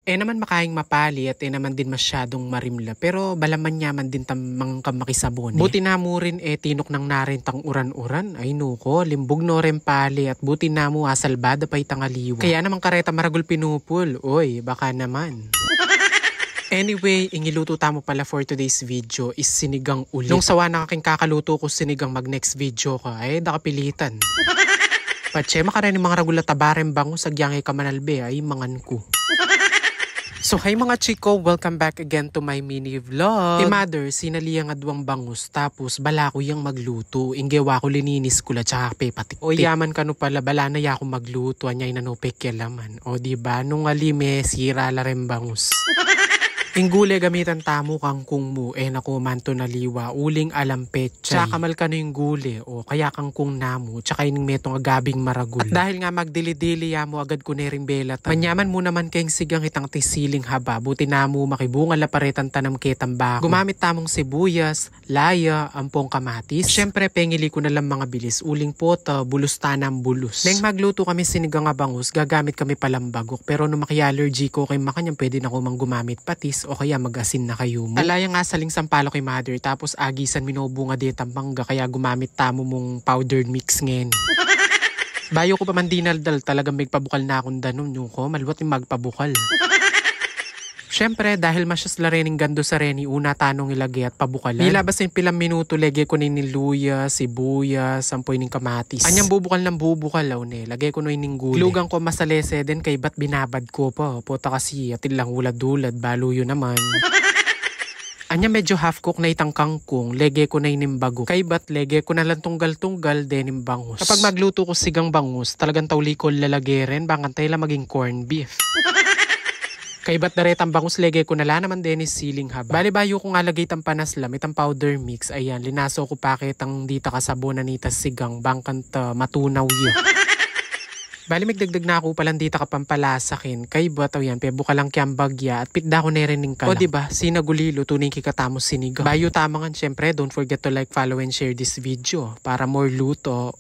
Naman makaing mapali at naman din masyadong marimla. Pero balaman nyaman din tamang kamakisabon. Buti na mo rin tinok ng narintang uran-uran. Ay nuko, limbog no rin pali at buti na mo asalbada pa itangaliwa. Kaya naman kareta maragul pinupul. Oy, baka naman. Anyway, ingiluto tamo pala for today's video is sinigang ulit. Nung sawa na aking kakaluto ko sinigang mag next video ka, ay nakapilitan. Patse, makarin mga ragula tabarem bango sa gyangay kamanalbe ay mangan ko. So hi mga chiko, welcome back again to my mini vlog. Mother, sinaliya nga duwang bangus tapos bala ko yung magluto. Inggewa ko lininis ko la tsaka pepatik. O yaman ka no pala, bala na ya ako magluto. Anyay na no pekyalaman. O diba, nung alime sira la rin bangus. Inggule gamitan tamo kangkung mo nako manto na liwa uling alam petsa. Tsaka kamal ka no yung gule o kaya kangkung namo tsaka yung metong agabing maragul. At dahil nga magdili-dili ya mo agad ko nering belat. Manyaman mo naman kayong sigang itang tisiling haba. Buti na mo makibunga la paretan tanam ketamba. Gumamit tamong sibuyas, laya, ampong kamatis. Syempre pengili ko na lang mga bilis. Uling pota, bulus tanam bulus. Neng magluto kami sinigang nga bangus, gagamit kami palambagok. Pero no maki-allergy ko kay makanyang pwede na ko mang gumamit patis o kaya mag-asin na kayo mo. Alaya nga saling sampalo kay mother tapos agisan minobunga di tampangga kaya gumamit tamo mong powdered mix ngayon. Bayo ko pa man dinaldal talagang magpabukal na akong danon yung ko maluwat yung magpabukal. Syempre dahil masyas la rening gando sa reni una tanong ilagay at pabukalan. Nilabas yung pilang minuto lagay ko ni luya, sibuyas, sampoy ning kamatis. Anyang bubukal ng bubukal ne. Lagay ko no ning gulay. Lugang ko masalese din kay ba't binabad ko pa. Puta kasi atin lang ulad-ulad baluyo naman. Anya medyo half cook na itang kangkong, lege ko na inimbago. Kay ba't lege ko na lang tunggal-tunggal denim bangus. Kapag magluto ko sigang bangus, talagang tawli ko lalagay rin, bangantay lang maging corn beef. Kay ba't daretang bangus lege ko nala naman din is siling haba. Bali bayo ko nga lagay itang panaslam, itang powder mix. Ayan, linaso ko pakit ang dita kasabon na nita sigang bangkant matunaw yun. Bali magdagdag na ako palang dita kapampalasakin. Kay ba't yan, pebo ka lang kiyang bagya at pitda ko nerining ka lang. O diba, sinagulilo tuning kikatamos sinigang. Bayo tamangan syempre, don't forget to like, follow and share this video para more luto.